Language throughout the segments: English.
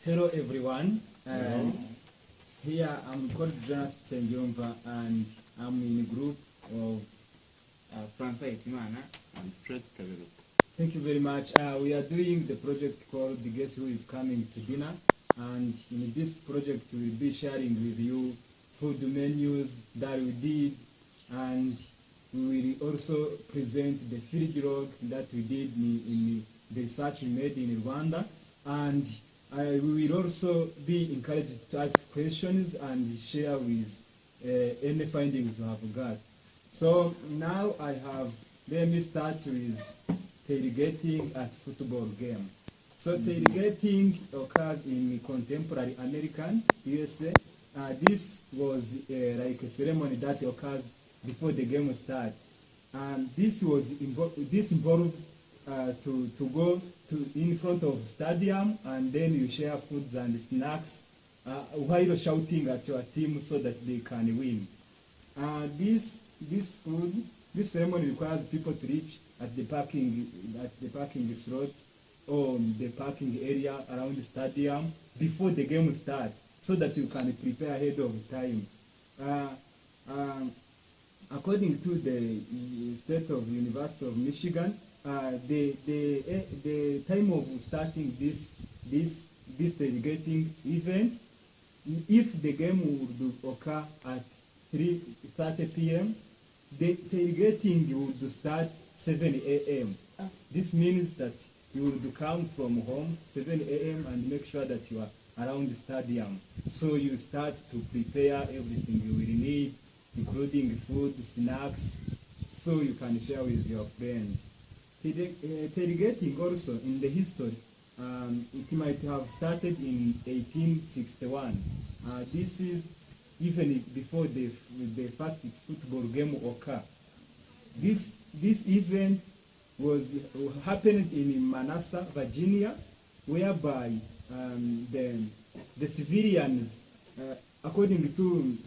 Hello everyone. Here I'm called Jonas Senjomva and I'm in a group of Francois and Fred Kaverup. Thank you very much. We are doing the project called The Guest Who is Coming to Dinner, and in this project we'll be sharing with you food menus that we did, and we will also present the field log that we did in the research we made in Rwanda, and we will also be encouraged to ask questions and share with any findings you have got. So now let me start with tailgating at football game. So tailgating occurs in contemporary American USA. This was like a ceremony that occurs before the game starts. This involved to go to in front of stadium, and then you share foods and snacks while shouting at your team so that they can win. This ceremony requires people to reach at the parking slots or the parking area around the stadium before the game starts, so that you can prepare ahead of time. According to the state of University of Michigan, the time of starting this tailgating event, if the game would occur at 3:30 p.m., the tailgating would start 7 a.m. This means that you would come from home 7 a.m. and make sure that you are around the stadium. So you start to prepare everything you will need, including food, snacks, so you can share with your friends. Tailgating also in the history, it might have started in 1861. This is even before the first football game occurred. This event happened in Manassas, Virginia, whereby the civilians, according to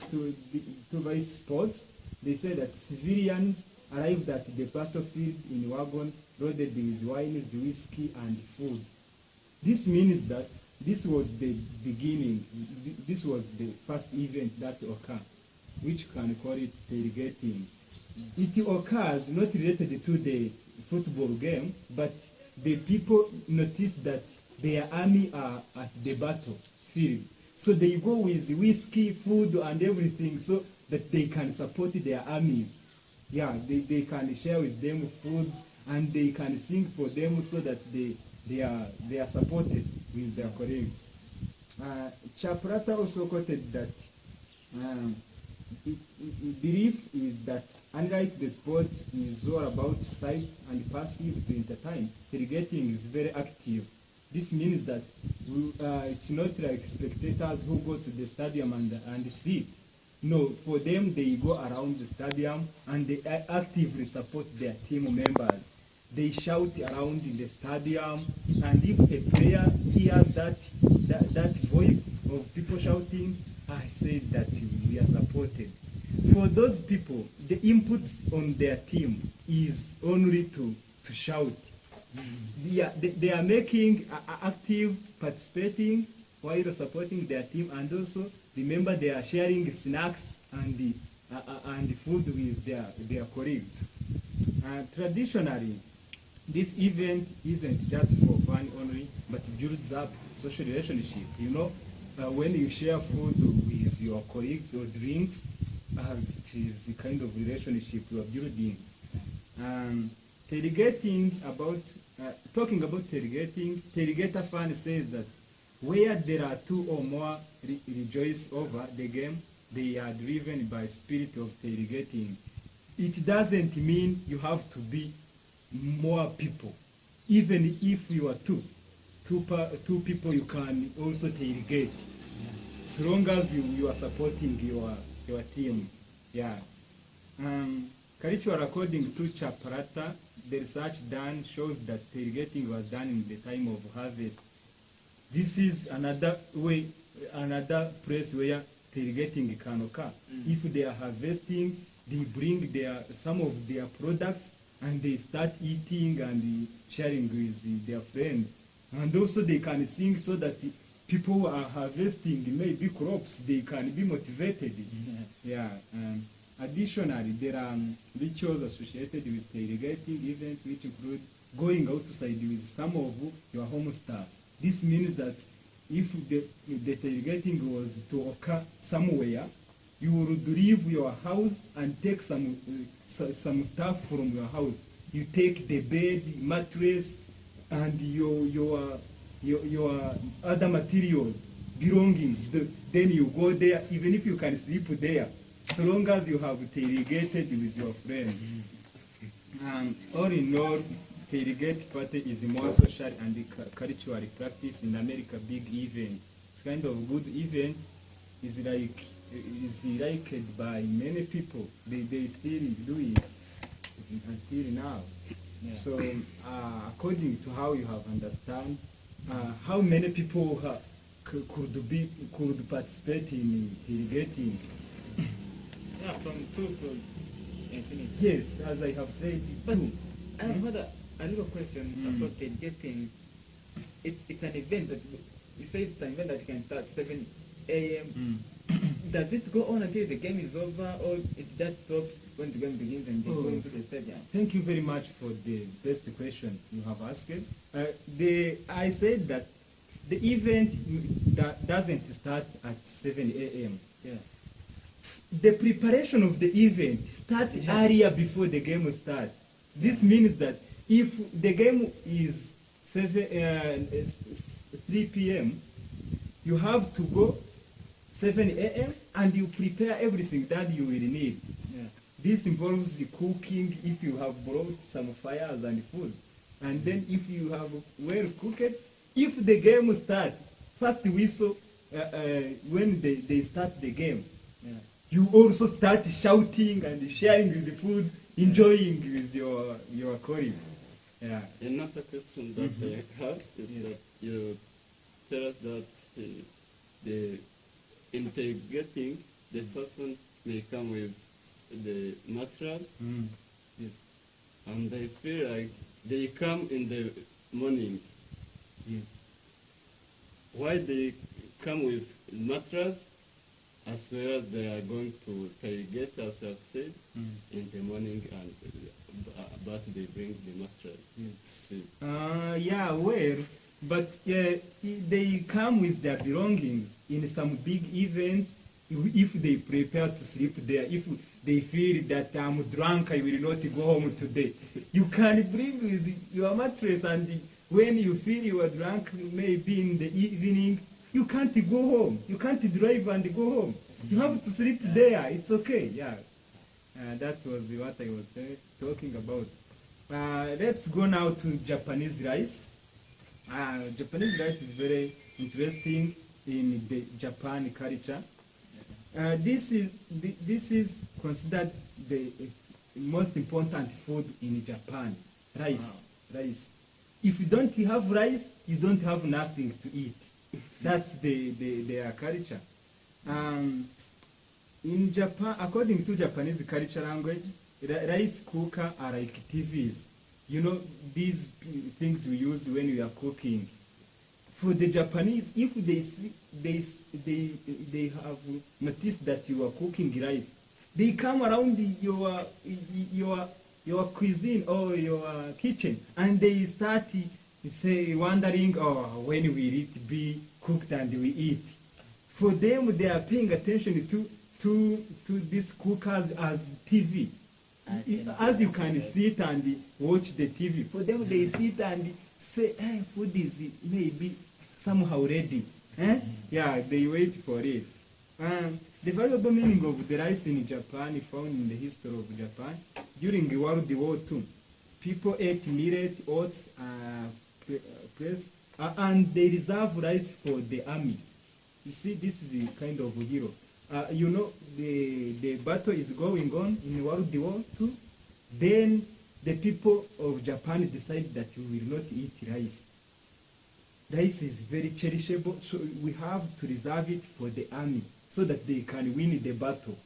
Vice Sports, they said that civilians arrived at the battlefield in wagon loaded with wines, whiskey, and food. This means that this was the beginning. This was the first event that occurred, which can call it tailgating. It occurs not related to the football game, but the people noticed that their army are at the battlefield. So they go with whiskey, food, and everything so that they can support their armies. Yeah, they can share with them food, and they can sing for them so that they are supported with their colleagues. Chaprata also quoted that belief is that unlike the sport is all about sight and passive to entertain, tailgating is very active. This means that it's not like spectators who go to the stadium and sit. No, for them they go around the stadium and they actively support their team members. They shout around in the stadium, and if a player hears that voice of people shouting, I say that we are supported. For those people, the inputs on their team is only to shout. They are making active participating while supporting their team, and also remember they are sharing snacks and food with their colleagues. Traditionally, this event isn't just for fun only, but builds up social relationship. You know, when you share food with your colleagues or drinks, it is a kind of relationship you are building. Talking about tailgating, tailgater fan says that where there are two or more rejoice over the game, they are driven by spirit of tailgating. It doesn't mean you have to be more people. Even if you are two people, you can also tailgate, as long as you are supporting your team. Yeah. Cultural according to Chaprata, the research done shows that tailgating was done in the time of harvest. This is another place where tailgating can occur. If they are harvesting, they bring some of their products and they start eating and sharing with their friends. And also they can sing so that people who are harvesting maybe crops, they can be motivated. Yeah. Additionally, there are rituals associated with irrigating events, which include going outside with some of your home staff. This means that if the irrigating was to occur somewhere, you would leave your house and take some stuff from your house. You take the bed, mattress, and your other materials, belongings. Then you go there, even if you can sleep there, so long as you have irrigated with your friend. All in all, tailgate party is a more social and cultural practice in America. Big event. It's kind of good event. Is liked by many people. They still do it until now. Yeah. So according to how you have understand, how many people could participate in tailgating? Yeah, from 2 to infinity. Yes, as I have said, But two. I have had a little question about tailgating. It's an event that you say it's an event that can start 7 a.m. Does it go on until the game is over, or it just stops when the game begins and they go into the stadium? Thank you very much for the best question you have asked. I said that the event that doesn't start at 7 a.m. Yeah. The preparation of the event starts earlier before the game starts. This means that if the game is 3 p.m., you have to go 7 a.m. and you prepare everything that you will need. Yeah. This involves the cooking, if you have brought some fires and food. And then if you have well cooked, if the game starts, first whistle, when they start the game, you also start shouting and sharing with the food, enjoying with your colleagues. Yeah. Another question that I have is that you tell us that the integrating, the person may come with the mattress, Yes. and I feel like they come in the morning. Yes. Why they come with mattress as well as they are going to tailgate, as you have said, in the morning, and but they bring the mattress to sleep. Yeah, well, but they come with their belongings in some big events. If they prepare to sleep there, if they feel that I'm drunk, I will not go home today, you can bring with your mattress, and when you feel you are drunk, maybe in the evening, you can't go home. You can't drive and go home. You have to sleep there. It's okay. Yeah. That was what I was talking about. Let's go now to Japanese rice. Japanese rice is very interesting in the Japan culture. This is considered the most important food in Japan. Rice. Wow. Rice. If you don't have rice, you don't have nothing to eat. That's their culture. In Japan, according to Japanese culture language, rice cooker are like TVs. You know, these things we use when we are cooking. For the Japanese, if they have noticed that you are cooking rice, they come around your cuisine or your kitchen, and they start wondering, when will it be cooked and we eat. For them, they are paying attention to these cookers as TV. As you can sit and watch the TV. For them, they sit and say, food is maybe somehow ready. Yeah, they wait for it. The valuable meaning of the rice in Japan found in the history of Japan. During World War II, people ate millet, oats, and they reserve rice for the army. You see, this is the kind of hero. You know, the battle is going on in World War II. Then the people of Japan decide that we will not eat rice. Rice is very cherishable, so we have to reserve it for the army so that they can win the battle.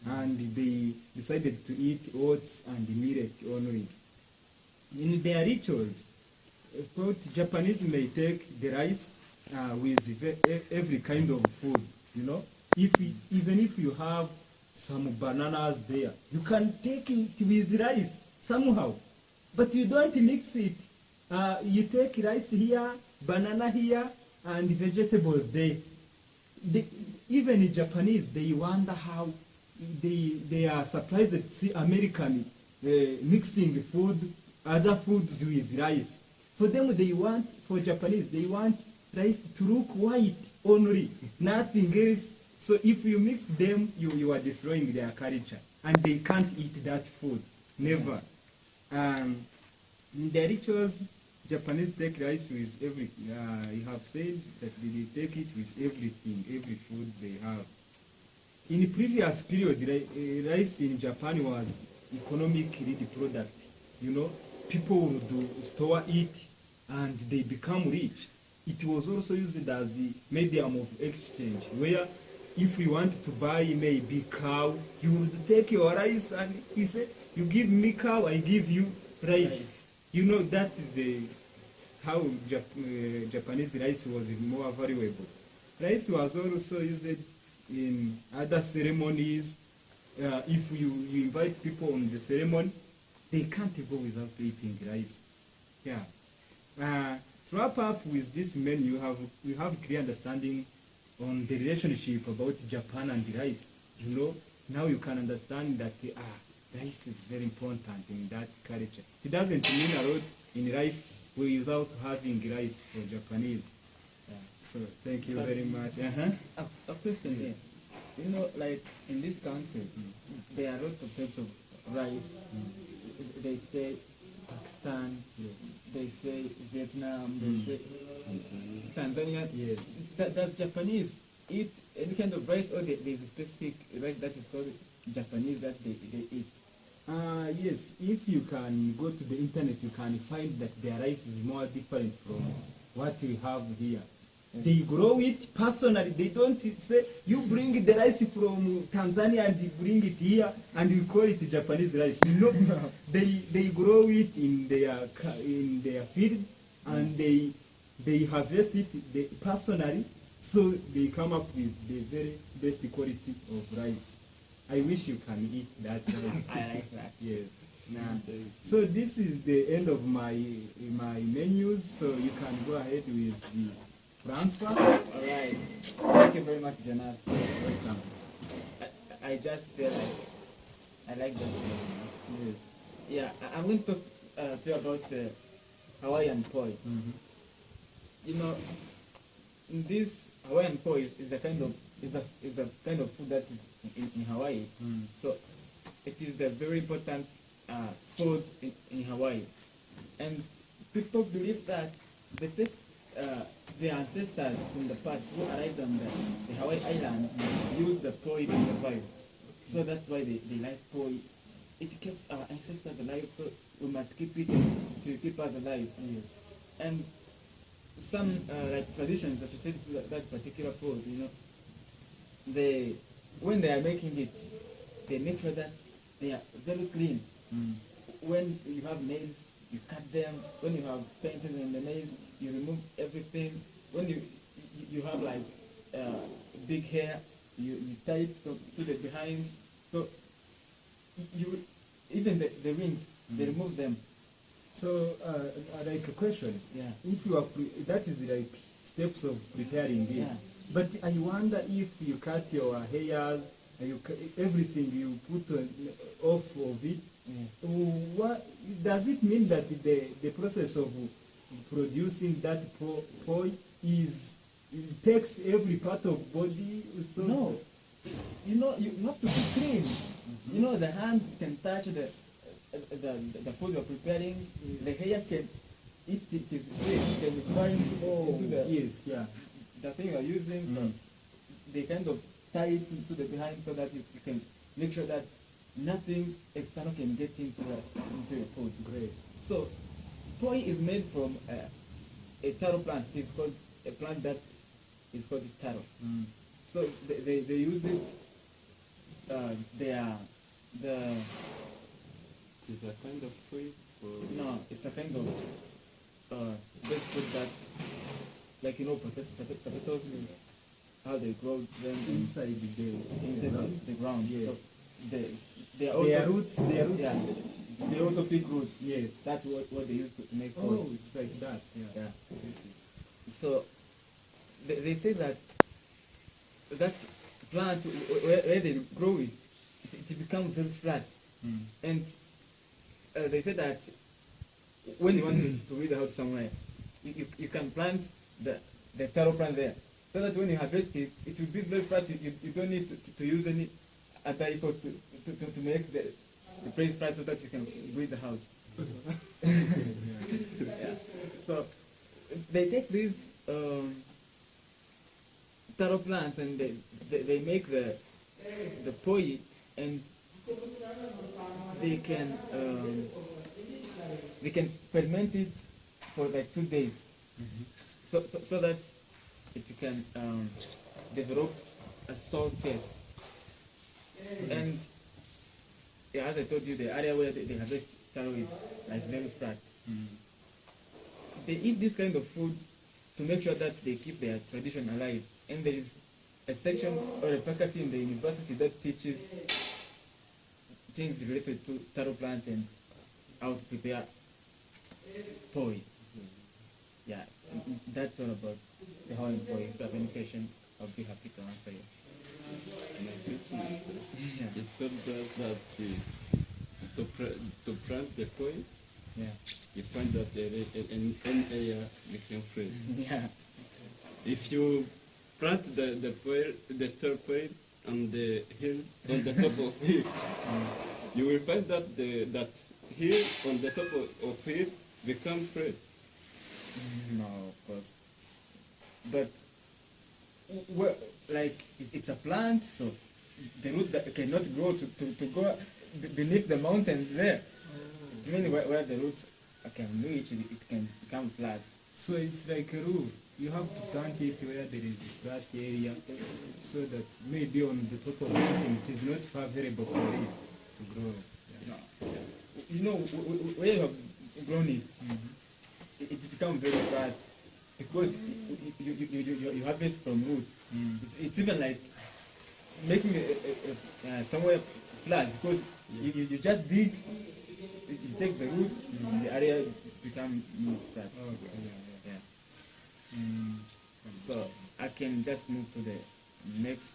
And they decided to eat oats and millet only. In their rituals, Japanese may take the rice with every kind of food, you know. Even if you have some bananas there, you can take it with rice somehow, but you don't mix it. You take rice here, banana here, and vegetables there. Even in Japanese, they wonder how they are surprised to see American mixing other foods with rice. For them, for Japanese, they want rice to look white only, nothing else. So if you mix them, you are destroying their culture, and they can't eat that food, never. In the rituals, Japanese take rice with every. You have said that they take it with everything, every food they have. In the previous period, rice in Japan was economically the product. You know, people would store it, and they become rich. It was also used as a medium of exchange, where if you want to buy maybe cow, you would take your rice and you say, you give me cow, I give you rice. You know, that is how Japanese rice was more valuable. Rice was also used in other ceremonies. If you invite people on the ceremony, they can't go without eating rice. Yeah. To wrap up with this menu, we have clear understanding on the relationship about Japan and rice. You know, now you can understand that rice is very important in that culture. It doesn't mean a lot in life without having rice for Japanese. So thank you very much. A question here. You know, like in this country, there are a lot of types of rice. They say Pakistan, Yes. they say Vietnam, they say Tanzania. Yes. Does Japanese eat any kind of rice, or there's a specific rice that is called Japanese that they eat? Yes, if you can go to the internet, you can find that their rice is more different from what we have here. They grow it personally. They don't say, you bring the rice from Tanzania and you bring it here and you call it Japanese rice. No, they grow it in their fields, and they harvest it personally, so they come up with the very best quality of rice. I wish you can eat that rice. I like that. Yes. So this is the end of my menus. So you can go ahead with Francois. All right. Thank you very much, Jonas. Welcome. I just feel like I like that. Yes. Yeah, I'm going to talk to you about Hawaiian poi. Mm-hmm. You know, this Hawaiian poi is a kind of food that is in Hawaii. Mm. So it is a very important food in Hawaii, and people believe that the ancestors from the past who arrived on the Hawaii island used the poi to survive. So that's why they like poi. It keeps our ancestors alive, so we must keep it to keep us alive. Yes. And some like traditions associated to that particular food, you know, when they are making it, they make sure that they are very clean. Mm. When you have nails, you cut them. When you have paintings on the nails, you remove everything. When you have like big hair, you tie it to the behind. So you even the wings, they remove them. So like a question. Yeah. If you are that is like steps of preparing it. Yeah. But I wonder if you cut your hairs, everything you put off of it. Yeah. What does it mean that the process of producing that poi it takes every part of body? So No, you know, you have to be clean. Mm-hmm. You know, the hands can touch the food you're preparing. The hair can, if it is clean, can be burned into yes, yeah. the thing you're using. Mm. So they kind of tie it into the behind so that you can make sure that nothing external can get into your food. Great. So poi is made from a taro plant. It's called a plant that is called taro. Mm. So they use it. It is a kind of fruit or No, it's a kind of best food that like potatoes, how they grow them Inside the ground. Yes. So they are also their roots. Yeah, they also pick roots. Yes. That's what they use to make Oh, oil. it's like that. Yeah. Yeah. So they say that plant where they grow it becomes very flat, and they say that when you want to build a house somewhere, you can plant the taro plant there, so that when you harvest it, it will be very flat. You don't need to use any other effort to make the place flat so that you can build the house. Yeah. So they take these taro plants and they make the poi, and they can ferment it for like 2 days, so that it can develop a salt taste. And yeah, as I told you, the area where they harvest taro is like very flat. They eat this kind of food to make sure that they keep their tradition alive. And there is a section or a faculty in the university that teaches things related to taro plant and how to prepare poi. Yeah, that's all about the Hawaiian poi. If you have any question, I'll be happy to answer you. My question is, Yeah. it told us that to plant the point, Yeah. you find that an area became fresh. Yeah. If you plant the turquoise on the hills, on the top of hill, you will find that that hill on the top of hill become fresh. No, of course. But well, like it's a plant, so the roots that cannot grow to go beneath the mountain there. I mean, where the roots can reach, it can become flat. So it's like a rule. You have to plant it where there is a flat area, so that maybe on the top of the mountain it is not favorable for it to grow. No. You know, where you have grown it, it becomes very flat because you harvest from roots. It's even like making somewhere flat because you just dig, you take the roots, the area become flat. Okay. Yeah. So I can just move to the next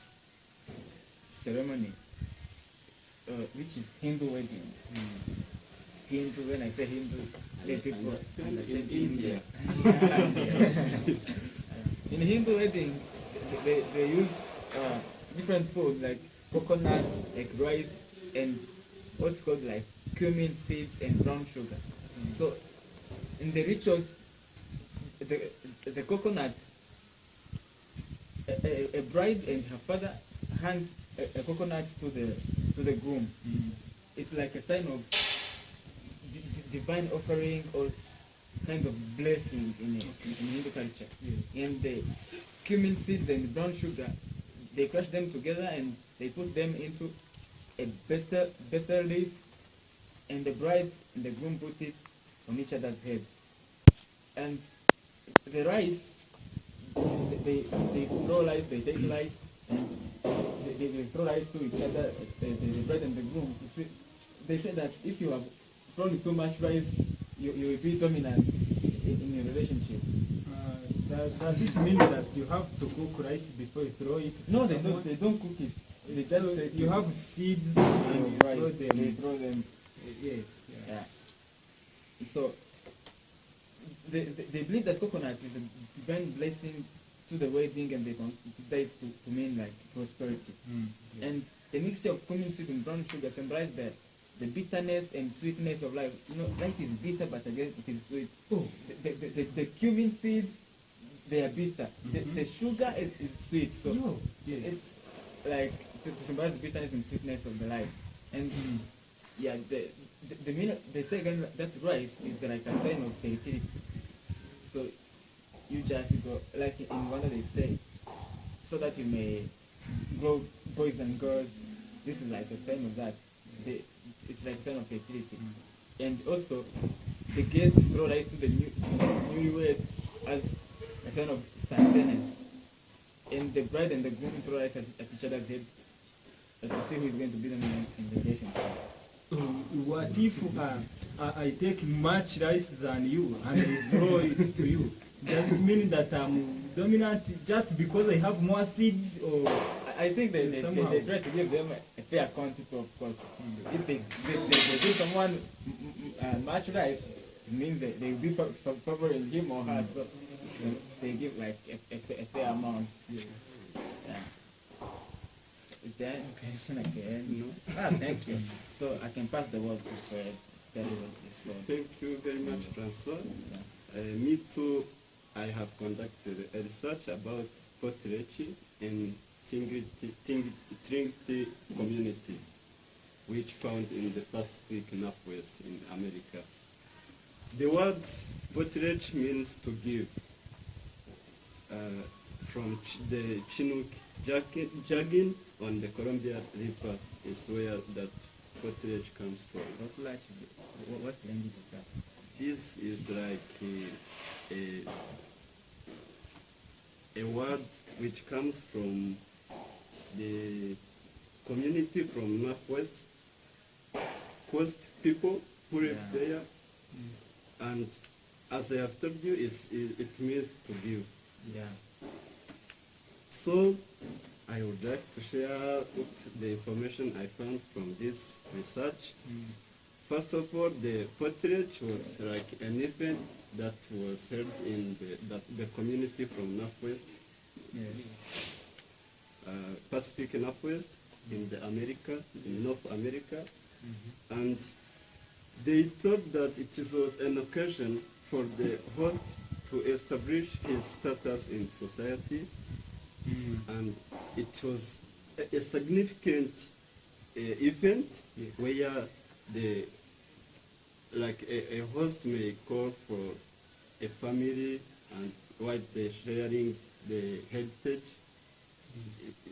ceremony, which is Hindu wedding. Hindu, when I say Hindu, let people understand India. In Hindu wedding, they use different food like coconut, like rice, and what's called like cumin seeds and brown sugar. So in the rituals, the coconut, a bride and her father hand a coconut to the groom. It's like a sign of divine offering or kinds of blessing in Hindu culture. Yes. And the cumin seeds and brown sugar, they crush them together and they put them into a better leaf, and the bride and the groom put it on each other's head. And the rice, they throw rice, they take rice, and they throw rice to each other, the bride and the groom. They say that if you have thrown too much rice, you will be dominant in your relationship. Does it mean that you have to cook rice before you throw it? No, they don't. They don't cook it. They just So take you it have seeds and and you rice. throw They them. throw them. Yes. Yeah. So they believe that coconut is a divine blessing to the wedding, and they consider it to mean like prosperity. Yes. And the mixture of cumin seed and brown sugar symbolize the bitterness and sweetness of life. You know, life is bitter, but again it is sweet. Oh. The cumin seeds, they are bitter. The sugar is sweet. So No. Yes. it's like to symbolize the bitterness and sweetness of the life. And yeah, the meaning, they say again that rice is like a sign of fertility. So you just go, like in Rwanda they say, so that you may grow boys and girls. This is like a sign of that. It's like a sign of fertility. And also, the guests throw rice to the newlyweds as a sign of sustenance. And the bride and the groom throw rice at each other's head to see who is going to be dominant in the relationship. What if I take much rice than you and I throw it to you? Does it mean that I'm dominant just because I have more seeds, or I think they somehow try to give them a fair quantity, of course. If they give someone much rice, it means that they will be favoring him or her, so they give like a fair amount. Yes. Yeah. Is there any question again? No. Thank you. So I can pass the word to Fred. That was this one. Thank you very much, Francois. Yeah. Me too, I have conducted a research about pottery in Trinity community, which found in the Pacific Northwest in America. The word pottery means to give. From the Chinook Jagging on the Columbia River is where that pottery comes from. What language is that? This is like a word which comes from the community from Northwest Coast people who live there, and as I have told you, it means to give. Yeah. So I would like to share the information I found from this research. First of all, the pottery was like an event that was held in the community from Northwest, Yes. Pacific Northwest in North America, and they thought that it was an occasion for the host to establish his status in society, and it was a significant event where a host may call for a family, and while they're sharing the heritage,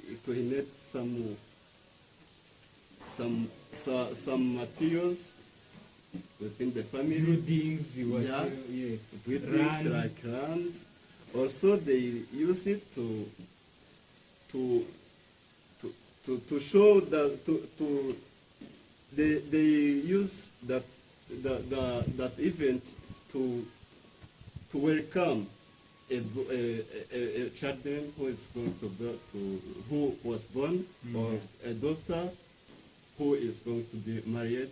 it will need some materials within the family. buildings? Yeah. Yes. Buildings like land. Also, they use it to show that they use that event to welcome a children who is going who was born, or a daughter who is going to be married.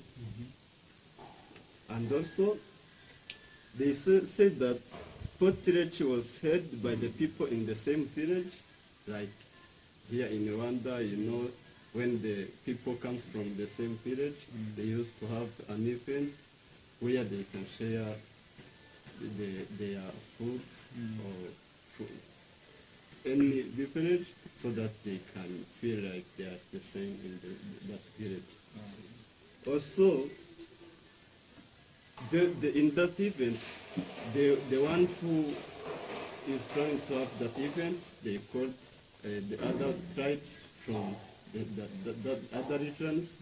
And also, they said that pottery was held by the people in the same village, like here in Rwanda, when the people comes from the same village, they used to have an event where they can share their foods or any village, so that they can feel like they are the same in that village. Also, in that event, the ones who is trying to have that event, they called the other tribes from the other regions,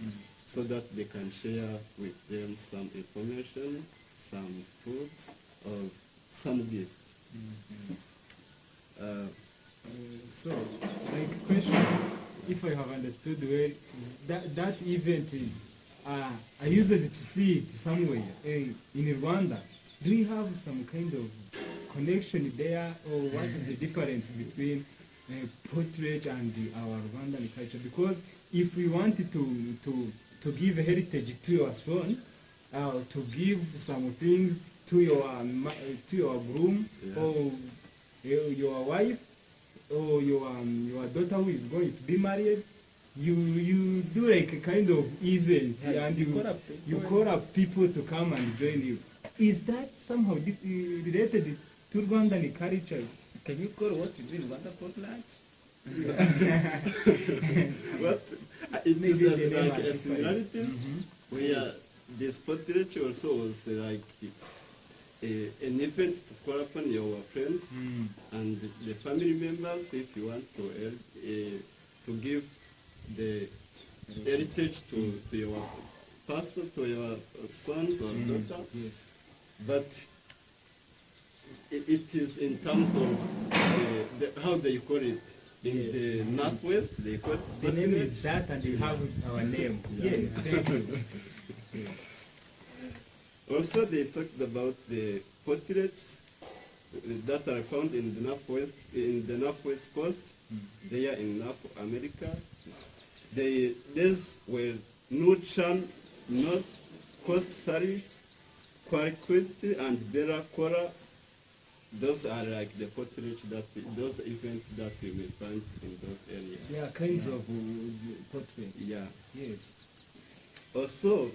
so that they can share with them some information, some food, or some gift. So, like, question, if I have understood well, that event is, I used to see it somewhere in Rwanda. Do we have some kind of connection there, or what is the difference between portrait and our Rwandan culture? Because if we wanted to give heritage to your son, to give some things to your groom, or your wife, or your daughter who is going to be married, you do like a kind of event, and you call up people to come and join you. Is that somehow related to Rwandan culture? Can you call what you do in Rwanda potlatch? But it is like a similarities, where this pottery also was like an event to call upon your friends and the family members, if you want to give the heritage to your pastor, to your sons or daughter. Yes. But it is in terms of how they call it. In the Northwest, they call it The name is that, and you have our name. Yeah. Yeah, thank you. Also, they talked about the portraits that are found in the Northwest coast, there in North America. These were North Coast Sarish, Quality, and Bella Cora. Those are like the portraits those events that you may find in those areas. Yeah, kinds of portraits. Yeah. Yes. Also,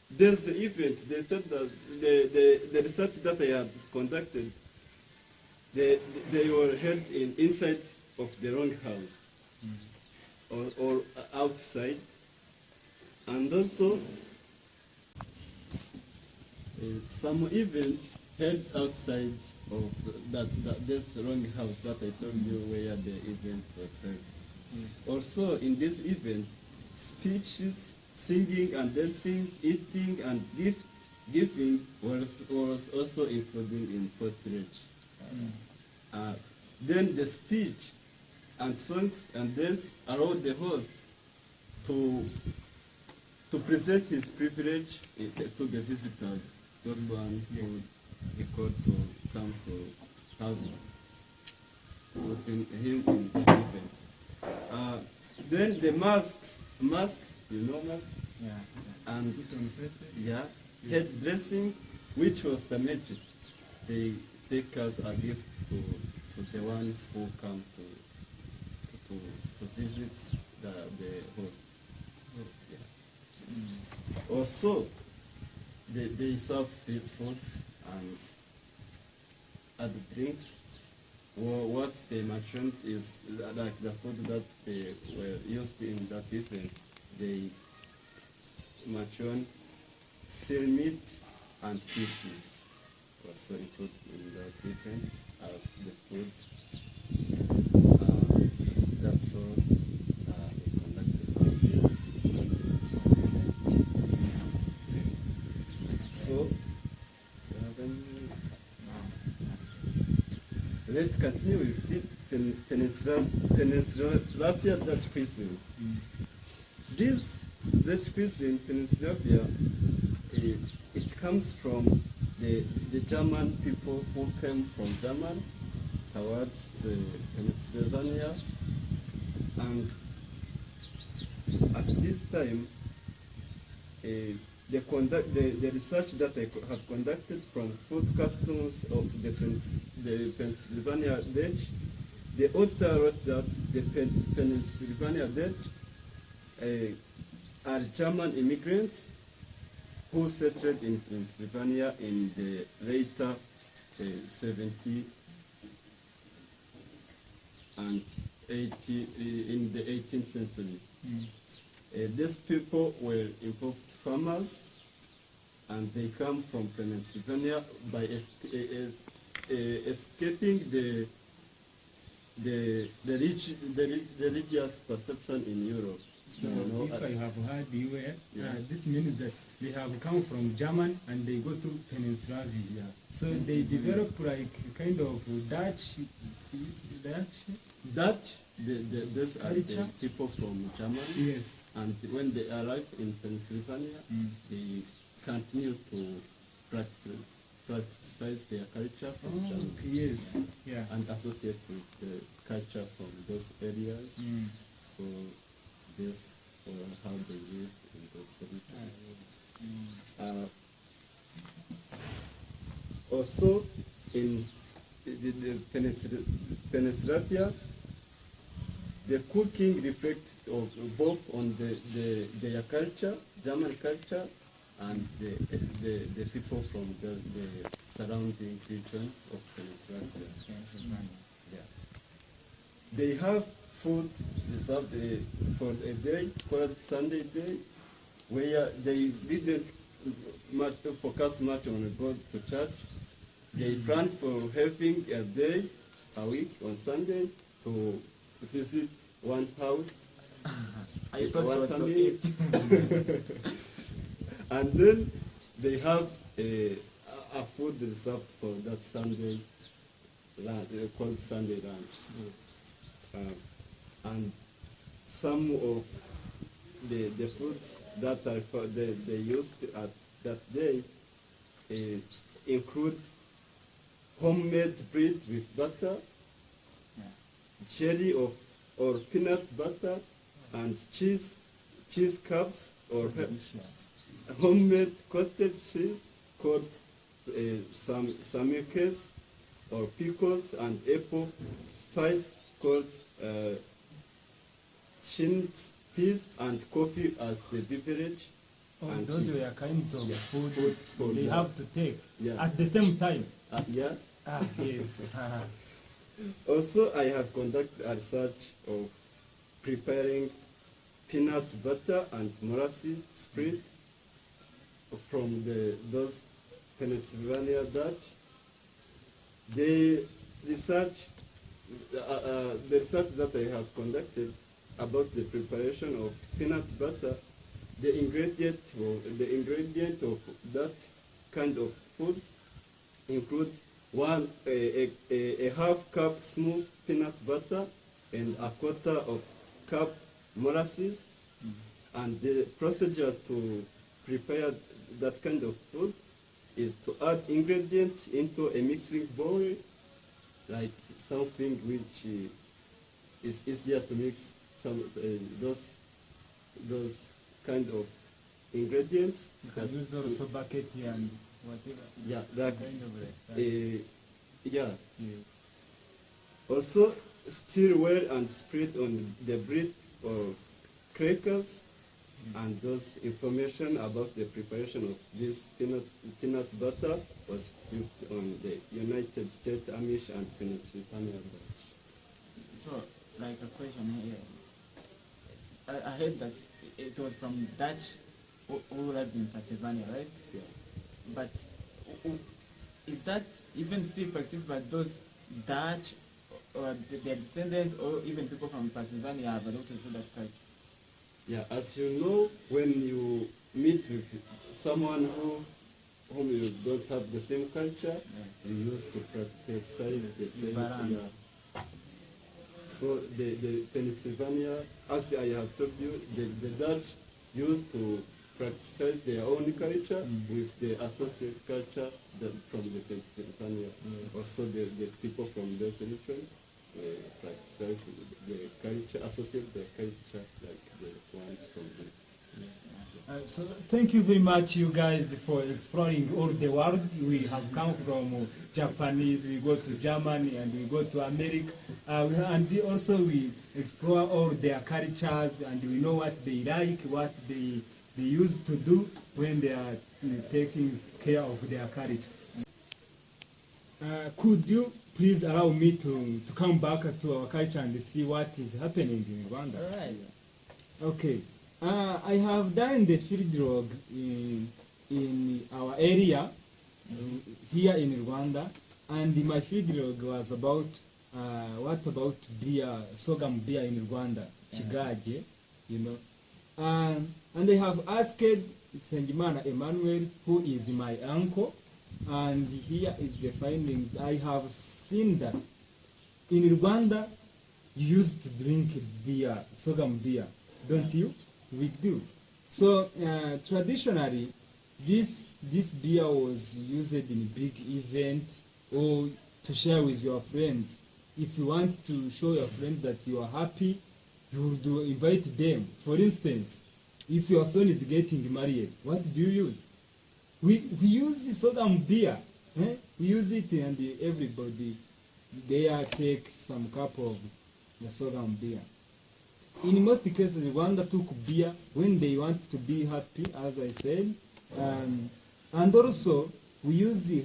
there's the event, they said that the research that they had conducted, they were held inside of the wrong house or outside. And also, some events held outside of this wrong house that I told you where the event was held. Also, in this event, speeches, singing and dancing, eating and giving was also included in portraits. Then the speech and songs and dance allowed the host to present his privilege to the visitors, those one who he called to come to have with him in the event. Then the masks, you know masks? Yeah. And Yeah. head dressing, which was the magic. They take as a gift to the one who come to visit the host. Yeah. Also, they serve foods and other drinks. What they mentioned is like the food that they were used in that event. They mentioned seal meat and fishes also included in that event as the food. That's all we conducted on this event. So, let's continue with it. Peninsula Dutch cuisine. This Dutch cuisine, Peninsula, it comes from the German people who came from Germany towards the Pennsylvania, and at this time, the research that I have conducted from food customs of the Pennsylvania Dutch, the author wrote that the Pennsylvania Dutch are German immigrants who settled in Pennsylvania in the later 70 and 80 in the 18th century. These people were involved farmers, and they come from Pennsylvania by escaping the religious perception in Europe. So if I have heard you well, this means that they have come from German and they go to Peninsula. Yeah. So they develop like kind of Dutch. These are the people from Germany. Yes. And when they arrive in Pennsylvania, they continue to practice their culture from Germany. Yes. Yeah. And associate with the culture from those areas. So this how they live in those cities. Also, in the Peninsula, the cooking reflects both on their culture, German culture, and the people from the surrounding region of Peninsula. Yeah. They have food reserved for a day called Sunday Day, where they didn't focus much on going to church. They planned for having a day a week on Sunday to visit one house. I thought one it was to family. eat. And then they have a food reserved for that Sunday lunch, called Sunday lunch. And some of the foods that they used at that day include homemade bread with butter, jelly or peanut butter, and cheese cubes or homemade cottage cheese called samukes or pickles, and apple pies called shint tea, and coffee as the beverage. Oh, and those tea. were kinds of food Food, they yeah. have to take Yeah. at the same time. Yeah. Yes. Also, I have conducted a research of preparing peanut butter and molasses spread from those Pennsylvania Dutch. The research that I have conducted about the preparation of peanut butter, the ingredient of that kind of food include a half cup smooth peanut butter and a quarter of cup molasses. And the procedures to prepare that kind of food is to add ingredients into a mixing bowl, like something which is easier to mix. Those kind of ingredients. You can use also bucket and whatever. Yeah, that. Kind of like that. Yeah. Yes. Also, stir well and spread on the bread or crackers. And those information about the preparation of this peanut butter was put on the United States Amish and Pennsylvania Dutch. So, like a question here. I heard that it was from Dutch who lived in Pennsylvania, right? Yeah. But is that even still practiced by those Dutch or their descendants, or even people from Pennsylvania have adopted to that culture? Yeah, as you know, when you meet with someone whom you don't have the same culture, you used to practice the same. Balance. Yeah. So the Pennsylvania, as I have told you, the Dutch used to practice their own culture with the associate culture from the Pennsylvania. Also the people from those regions practice the culture, associate the culture like the ones from the. So thank you very much, you guys, for exploring all the world. We have come from Japanese, we go to Germany, and we go to America, and also we explore all their cultures, and we know what they like, what they used to do when they are taking care of their culture. Could you please allow me to come back to our culture and see what is happening in Rwanda? All right. Okay. I have done the field log in our area here in Rwanda, and my field log was about what about beer, sorghum beer in Rwanda, Chigage, you know. And I have asked Nsengimana Emmanuel, who is my uncle, and here is the findings. I have seen that in Rwanda you used to drink beer, sorghum beer, don't you? We do. So traditionally, this beer was used in big event or to share with your friends. If you want to show your friends that you are happy, you would invite them. For instance, if your son is getting married, what do you use? We use the sorghum beer. We use it, and everybody there take some cup of the sorghum beer. In most cases, Rwanda took beer when they want to be happy, as I said. And also, we use the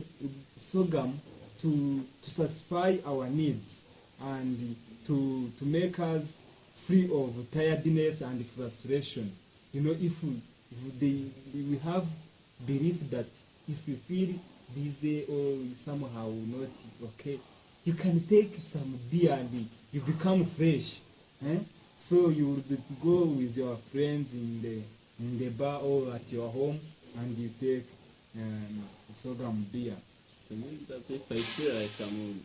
sorghum to satisfy our needs and to make us free of tiredness and frustration. You know, if we have belief that if you feel busy or somehow not okay, you can take some beer and you become fresh. So you would go with your friends in the bar or at your home, and you take sorghum beer. To me, that if I feel like I'm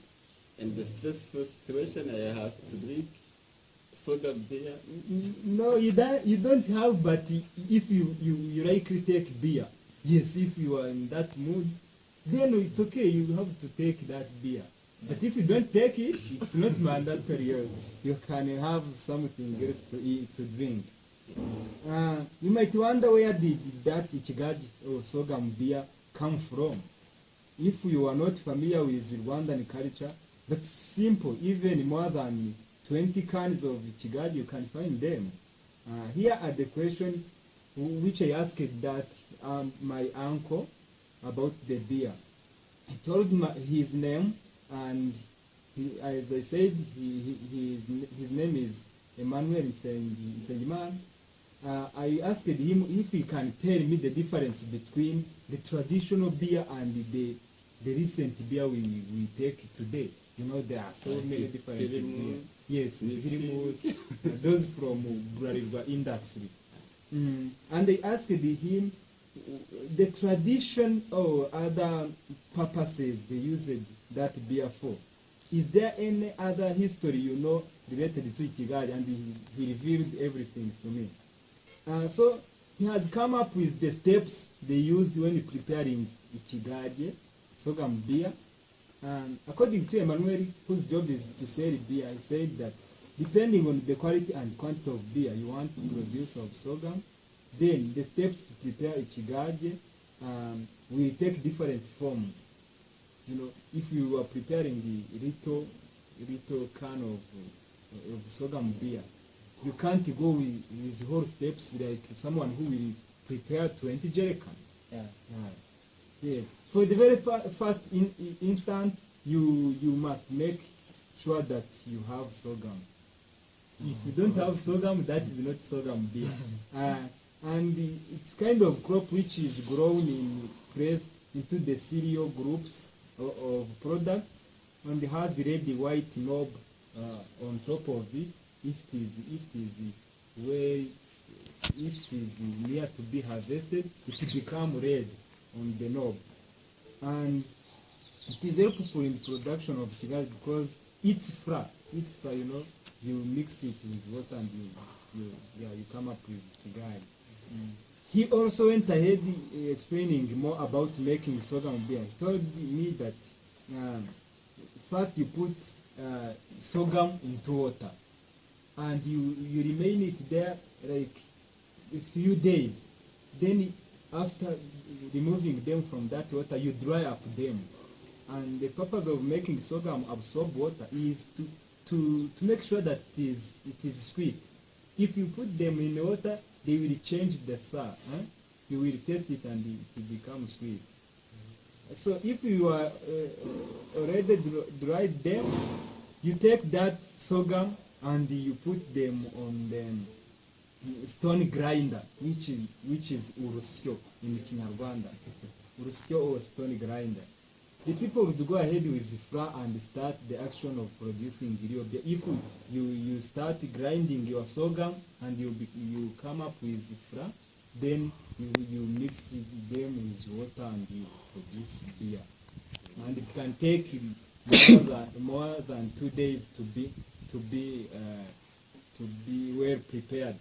in the stressful situation, I have to drink soda beer. No, you don't have, but if you likely take beer, yes, if you are in that mood, then it's okay, you have to take that beer. But if you don't take it, it's not mandatory. You can have something else to eat, to drink. You might wonder where did that Ichigaji or sorghum beer come from. If you are not familiar with Rwandan culture, that's simple. Even more than 20 cans of Ichigaji, you can find them. Here are the question which I asked that my uncle about the beer. He told me his name, and as I said, his name is Emmanuel Nsengimana. I asked him if he can tell me the difference between the traditional beer and the recent beer we take today. You know, there are so many different beers. Yes, Hirimus, those from Bralirwa industry. And I asked him the tradition or other purposes they used that beer for. Is there any other history you know related to Ikigai? And he revealed everything to me. So he has come up with the steps they used when preparing Ikigai, sorghum beer. And according to Emmanuel, whose job is to sell beer, he said that depending on the quality and quantity of beer you want to produce of sorghum, then the steps to prepare Ichigaje will take different forms. You know, if you are preparing the little can of sorghum beer, you can't go with whole steps like someone who will prepare 20 jerrycan. Yeah. Yes. For the very first instant, you must make sure that you have sorghum. If you don't have sorghum, that is not sorghum beer. And it's kind of crop which is grown in pressed into the cereal groups of products, and has red white knob on top of it. If it is near to be harvested, it will become red on the knob, and it is helpful in the production of chigali because it's fry. You know, you mix it with water and you come up with chigali. He also went ahead explaining more about making sorghum beer. He told me that first you put sorghum into water, and you remain it there like a few days. Then after removing them from that water, you dry up them. And the purpose of making sorghum absorb water is to make sure that it is sweet. If you put them in the water, they will change the sour. You will taste it and it will become sweet. So if you are already dried them, you take that sorghum and you put them on the stone grinder, which is urusyo in Kinyarwanda. Urusyo or stone grinder. The people would go ahead with flour and start the action of producing real beer. If you start grinding your sorghum and you come up with flour, then you mix them with water and you produce beer. And it can take more than 2 days to be well prepared.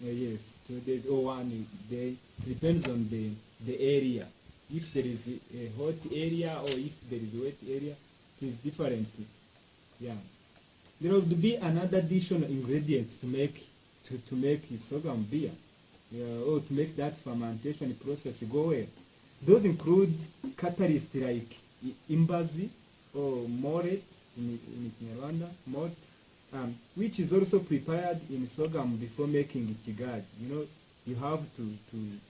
Yes, 2 days or 1 day, depends on the area. If there is a hot area or if there is a wet area, it is different. Yeah, there would be another additional ingredient to make sorghum beer, or to make that fermentation process go well. Those include catalysts like imbazi or moret in Rwanda, malt, which is also prepared in sorghum before making chigali. You know, you have to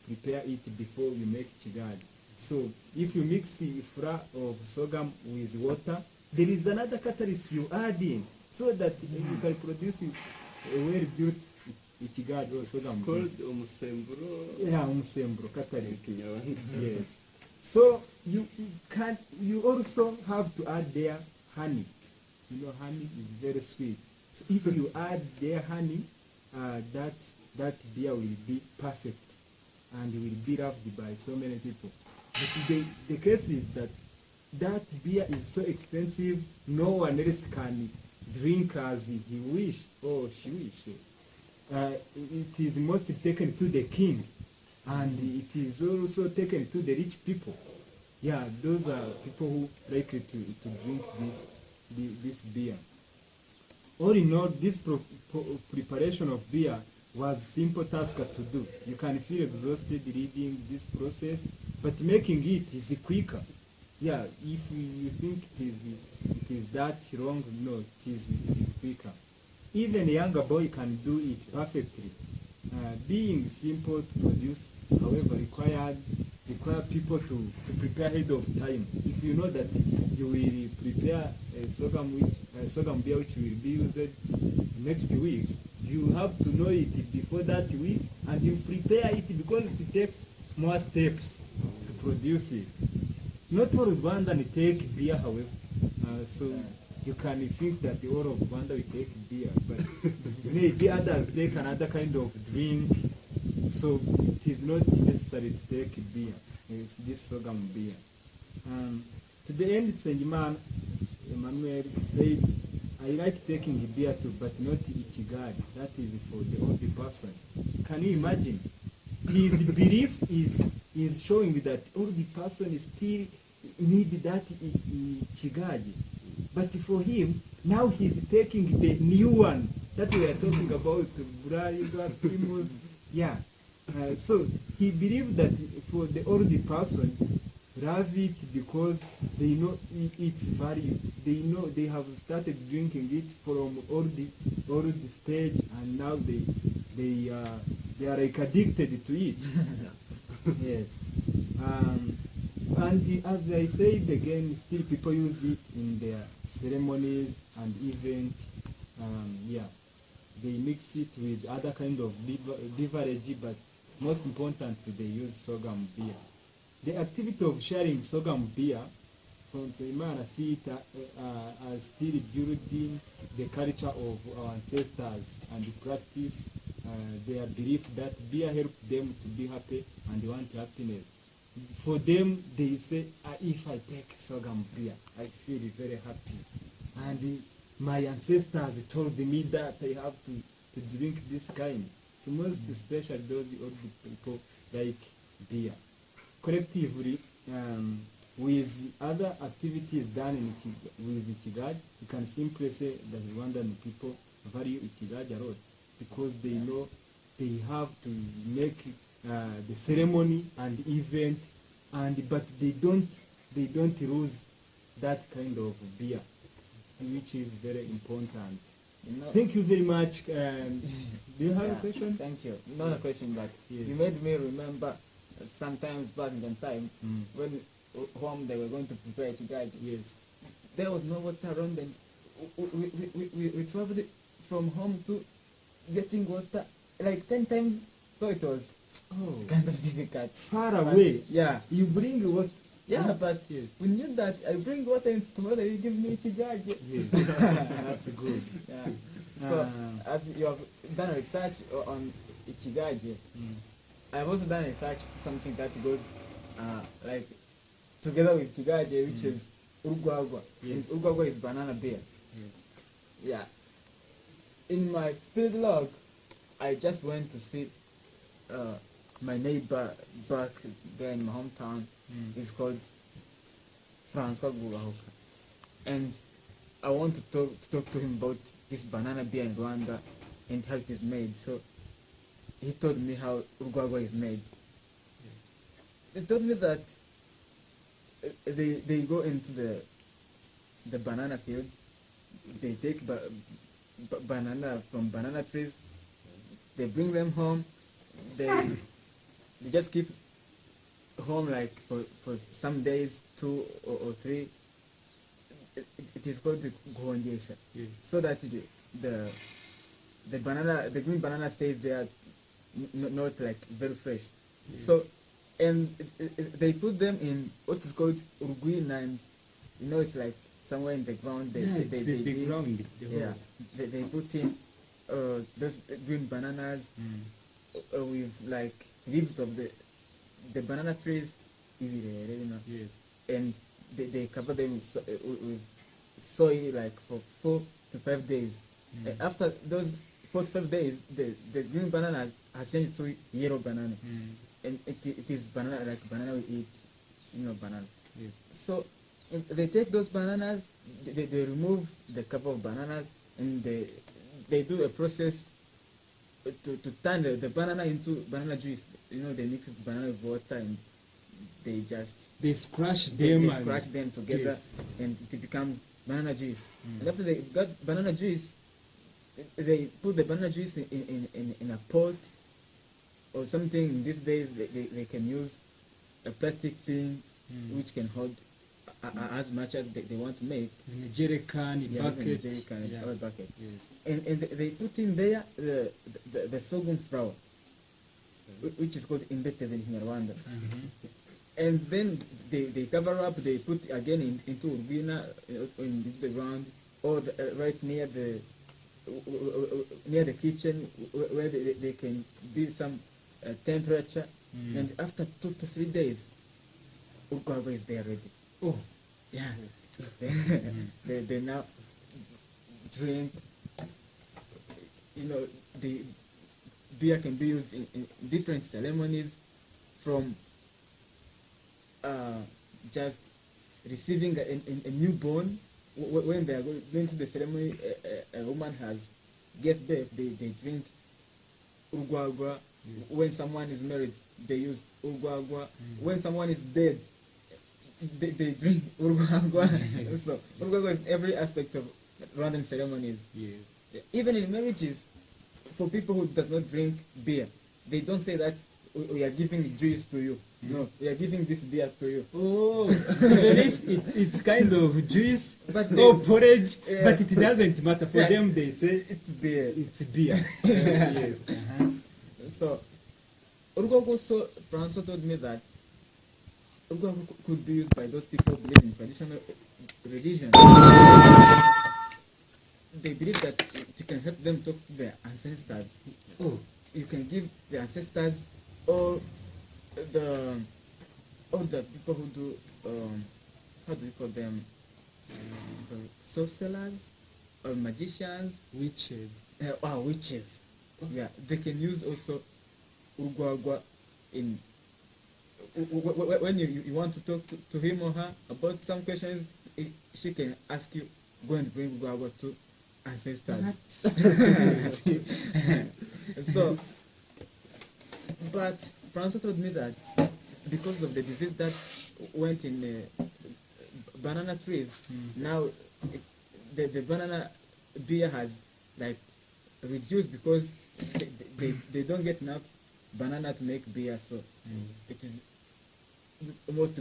prepare it before you make chigali. So if you mix the flour of sorghum with water, there is another catalyst you add in so that you can produce a well-built ikigali or sorghum. It's called umusemburo. Yeah, umusemburo catalyst. Yes. So you also have to add there honey. You know, honey is very sweet. So if you add there honey, that beer will be perfect. and will be loved by so many people. But the case is that beer is so expensive, no one else can drink as he wish or she wish. It is mostly taken to the king, and it is also taken to the rich people. Yeah, those are people who like to drink this beer. All in all, this preparation of beer was simple task to do. You can feel exhausted reading this process, but making it is quicker. Yeah, if you think it is that wrong, no, it is quicker. Even a younger boy can do it perfectly. Being simple to produce, however, require people to prepare ahead of time. If you know that you will prepare a sorghum beer which will be used next week, you have to know it before that week, and you prepare it because it takes more steps to produce it. Not all Rwandans take beer, however, so you can think that the all of Rwanda will take beer, but maybe others take another kind of drink, so it is not necessary to take beer. It's this sorghum beer. To the end, St. Emmanuel said, I like taking beer too, but not Ikigai. That is for the older person. Can you imagine? His belief is showing that older person still need that Ikigai. But for him, now he's taking the new one that we are talking about, Braiga, Primus. Yeah. So he believed that for the older person, love it because they know its value. They know they have started drinking it from old stage, and now they are like addicted to it. Yes. And as I said again, still people use it in their ceremonies and events. Yeah, they mix it with other kind of beverage, but most importantly, they use sorghum beer. The activity of sharing sorghum beer from Seimana see it as still building the culture of our ancestors and practice their belief that beer helps them to be happy and want happiness. For them, they say, if I take sorghum beer, I feel very happy. And my ancestors told me that I have to drink this kind. So most especially those old people like beer. Collectively, with other activities done with Ikigai, you can simply say that Rwandan people value Ikigai a lot because they know they have to make the ceremony and event, but they don't lose that kind of beer, which is very important. Thank you very much. Do you have a question? Thank you. Not a question, but Yes. you made me remember sometimes back in the time when home they were going to prepare Chigaji. Yes. There was no water around, and we traveled from home to getting water like 10 times, so it was kind of difficult. Far But, away. yeah. You bring what? Yeah, but Yes. we knew that I bring water and tomorrow you give me Chigaji. Yes. That's good. Yeah. So, as you have done research on Ichigaji, I've also done research to something that goes like together with Ichigaji, which is Urugwagwa. Yes. And Urugwagwa is banana beer. Yes. Yeah. In my field log, I just went to see my neighbor back there in my hometown. Is called Francois, and I want to talk to him about this banana beer in Rwanda and how it is made. So he told me how Urugwagwa is made. Yes. They told me that they go into the banana field. They take banana from banana trees. They bring them home. They just keep home like for some days, 2 or 3. It is called the guhongesha. Yes. So that the green banana stays there, not like very fresh. Yes. So, and they put them in what is called urugwina, and it's like somewhere in the ground. It's the dig. ground. Yeah, they put in those green bananas with like leaves of the banana trees, Yes. and they cover them with soil like for 4 to 5 days. After those 4 to 5 days, the green banana has changed to yellow banana, and it is banana like banana we eat, banana. Yes. So they take those bananas, they remove the cover of bananas, and they do a process to turn the banana into banana juice. They mix banana with water, and they just They scratch they them. and- scratch them together, Yes. and it becomes banana juice. And after they got banana juice, they put the banana juice in a pot or something. These days they can use a plastic thing which can hold as much as they want to make. In a jerry can, in Yeah, bucket. even a jerry can, Yeah. or a bucket. Yes. And they put in there the sorghum flour, which is called independence in Rwanda. And then they cover up, they put again into urbina, into the ground, or right near the kitchen where they can build some temperature. And after 2 to 3 days, Ugagwa is there ready. Oh. Yeah. They now drink. The beer can be used in different ceremonies, from just receiving a newborn. When they are going to the ceremony, a woman has gave birth, they drink urwagwa. When someone is married, they use urwagwa. When someone is dead, they drink urwagwa. So urwagwa is every aspect of Rwandan ceremonies. Yes. Even in marriages, for people who does not drink beer, they don't say that we are giving juice to you. No, we are giving this beer to you. Oh, even if it's kind of juice But or they- porridge, Yeah. but it doesn't matter. For Yeah. them, they say It's beer. it's beer. Yes. So, urgogo, so Francois told me that urgogo could be used by those people who believe in traditional religion. They believe that it can help them talk to their ancestors. Oh. You can give the ancestors or the people who do how do you call them? Sorcerers or magicians, Witches. witches. Yeah, they can use also urwagwa in when you want to talk to him or her about some questions. She can ask you, go and bring urwagwa to ancestors. So, but Francois told me that because of the disease that went in banana trees, now the banana beer has like reduced because they don't get enough banana to make beer, so it is almost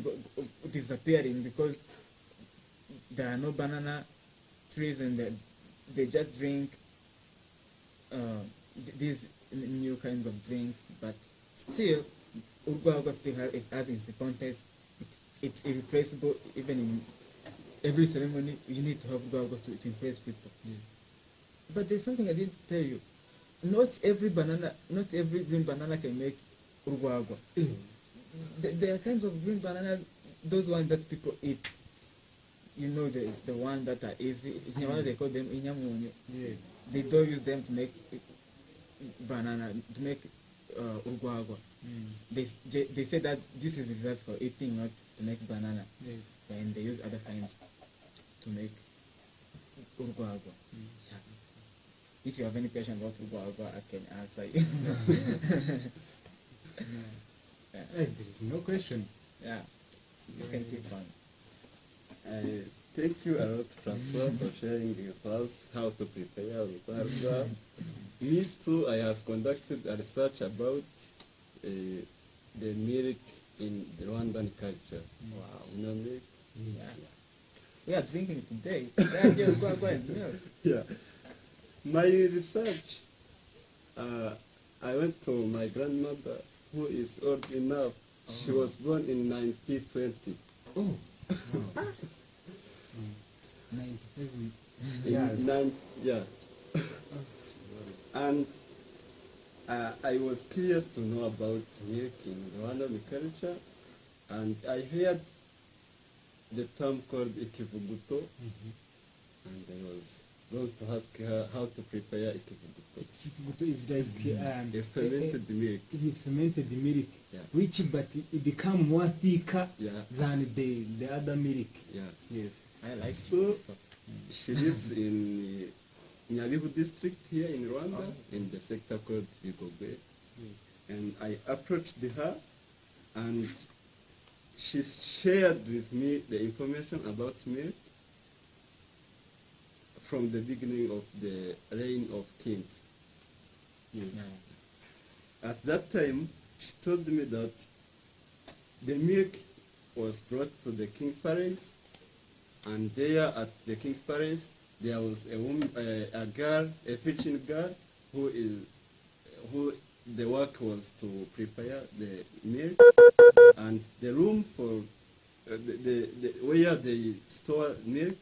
disappearing because there are no banana trees, and they just drink these new kinds of drinks. But still, urwagwa still has its importance. It's irreplaceable. Even in every ceremony, you need to have urwagwa to impress people. But there's something I didn't tell you. Not every green banana can make urwagwa. There are kinds of green bananas, those ones that people eat. The ones that are easy. In Rwanda they call them inyamunyu. Yes. They don't use them to make banana, to make urwagwa. They say that this is reserved for eating, not to make banana. Yes. And they use other kinds to make urwagwa. Yeah. If you have any question about urwagwa, I can answer you. Yeah. Hey, there is no question. Yeah. You can keep on. Thank you a lot, Francois, for sharing with us how to prepare rugarga. Me too, I have conducted a research about the milk in the Rwandan culture. Wow. Milk? Yeah. We are drinking it today. Yeah, urwagwa and milk. Yeah. My research, I went to my grandmother, who is old enough. She was born in 1920. Oh. Wow. 97. In Yes. yeah. And I was curious to know about milk in Rwandan culture, and I heard the term called ikivuguto, and I was going to ask her how to prepare ikivuguto. Ikivuguto is like A fermented milk. fermented milk, Yeah. which but it become more thicker Yeah. than the other milk. Yeah. Yes. I like So she lives in Nyabihu district here in Rwanda, in the sector called Bigogwe. Yes. And I approached her, and she shared with me the information about milk from the beginning of the reign of kings. Yes. Yeah. At that time, she told me that the milk was brought to the king palace, and there at the king palace there was a woman, a girl, a virgin girl, who the work was to prepare the milk, and the room for the where they store milk,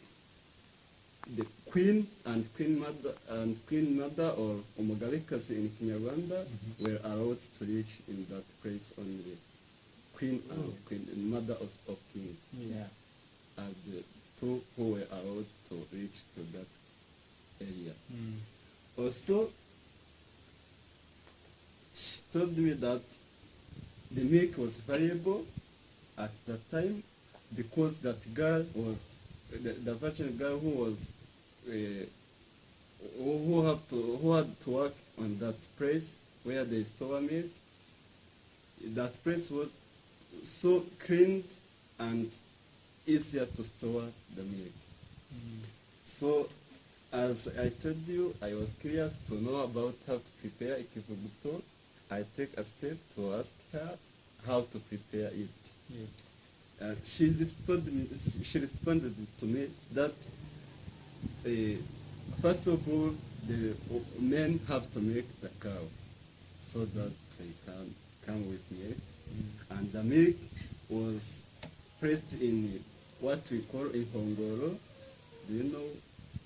the queen and queen mother or umugabekazi in Kinyarwanda were allowed to reach in that place only. Queen and mother of king Yeah. are the two who were allowed to reach to that area. Also, she told me that the milk was valuable at that time because that girl was the virgin girl who was who had to work on that place where they store milk. That place was so clean and easier to store the milk. So, as I told you, I was curious to know about how to prepare ikivuguto. I take a step to ask her how to prepare it. She responded to me that first of all, the men have to milk the cow so that they can come with milk. And the milk was pressed in what we call in Hongoro. Do you know?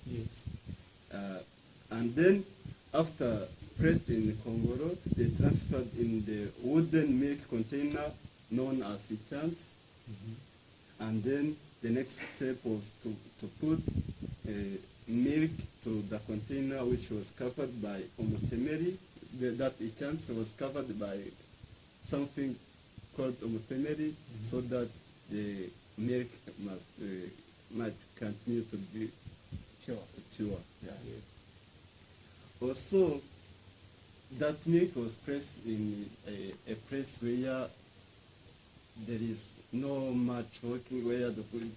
Yes. And then after pressed in Kongoro, they transferred in the wooden milk container known as itans. And then the next step was to put milk to the container which was covered by omotemeri. That itans was covered by something called omotemeri so that the milk might continue to be pure. Yeah. Yes. Also, that milk was pressed in a place where there is no much walking, where the food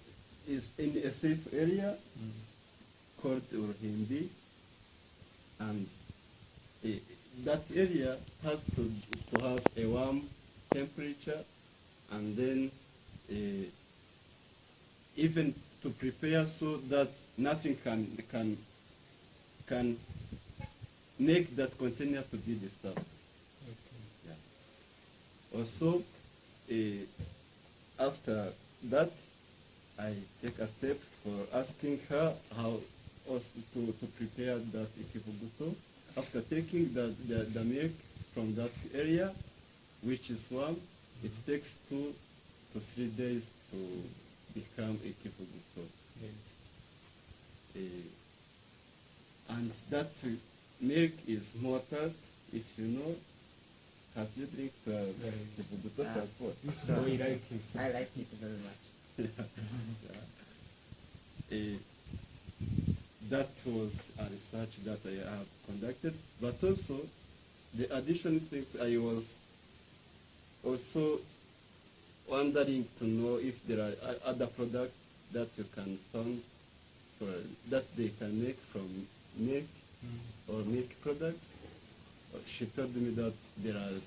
is in a safe area called Uruhimbi, and that area has to have a warm temperature, and then even to prepare so that nothing can make that container to be disturbed. Yeah. Also, after that, I take a step for asking her how also to prepare that ikivuguto. After taking the milk from that area, which is warm, it takes 2 to 3 days to become ikivuguto. And that milk is more taste, if you know. Have you drink ikivuguto, Francois? This boy likes it. I like it very much. That was a research that I have conducted, but also the additional things I was also wondering to know if there are other products that you can find that they can make from milk or milk products. She told me that there are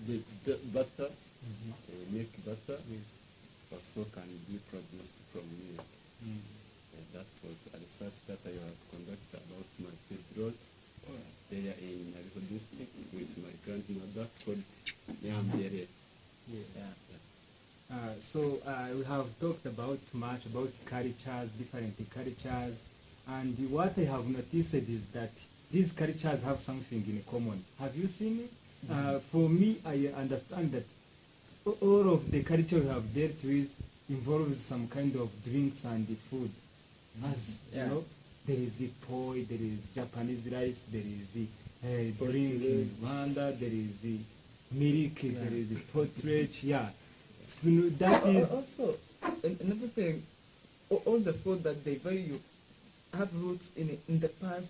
the butter, milk butter, also can be produced from milk. That was a research that I have conducted about my field role there in Nyabihu district with my grandmother called Nyambere. So we have talked about much about cultures, different cultures, And what I have noticed is that these cultures have something in common. Have you seen it? For me, I understand that all of the culture we have dealt with involves some kind of drinks and food. As Yeah. you know, there is the poi, there is Japanese rice, there is the drink in Rwanda, there is the milk, there is the porridge. Yeah, so that is Also, another thing, all the food that they value have roots in the past.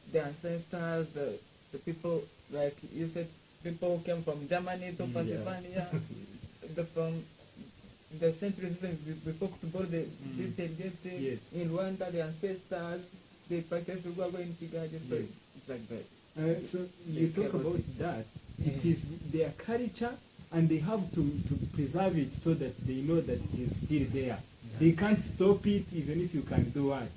The ancestors, the people, like you said, people came from Germany to Pennsylvania, from the centuries even before football, they did getting Yes. in Rwanda, the ancestors, they practice Rwanda in Kigali, so Yes. it's like that. So you They talk care about about this. that. It is their culture, and they have to preserve it so that they know that it is still there. They can't stop it even if you can do what.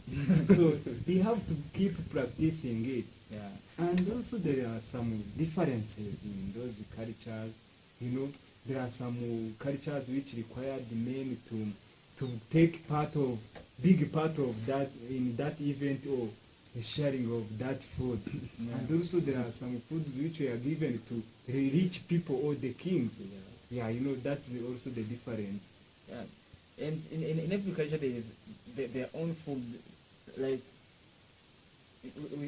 So they have to keep practicing it. Yeah. And also there are some differences in those cultures. You know, there are some cultures which require the men to take big part of that in that event or the sharing of that food. Yeah. And also there are some foods which were given to the rich people or the kings. Yeah, you know, that's also the difference. Yeah. And in every culture there is their own food. Like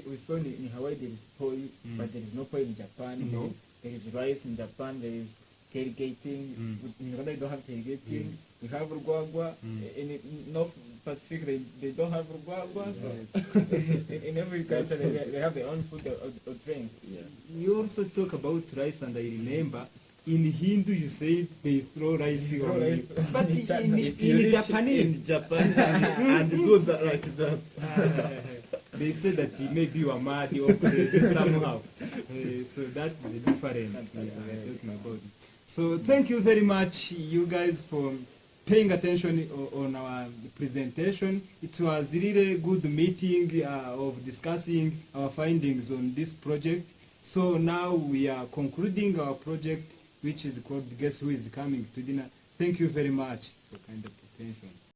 we saw in Hawaii there is poi, but there is no poi in Japan. No. There is rice in Japan. There is tailgating. In Rwanda they don't have tailgating. Yes. We have urwagwa. In North Pacific they don't have urwagwa. So in every culture they have their own food or drink. Yeah. You also talk about rice, and I remember in Hindu you say they throw rice They throw on rice it. on But each other. If you in reach Japanese, in Japan and do that like that, they say that maybe you are mad or crazy somehow. So that's the difference we are talking about. So thank you very much, you guys, for paying attention on our presentation. It was really good meeting of discussing our findings on this project. So now we are concluding our project, which is called Guess Who is Coming to Dinner. Thank you very much for kind of attention.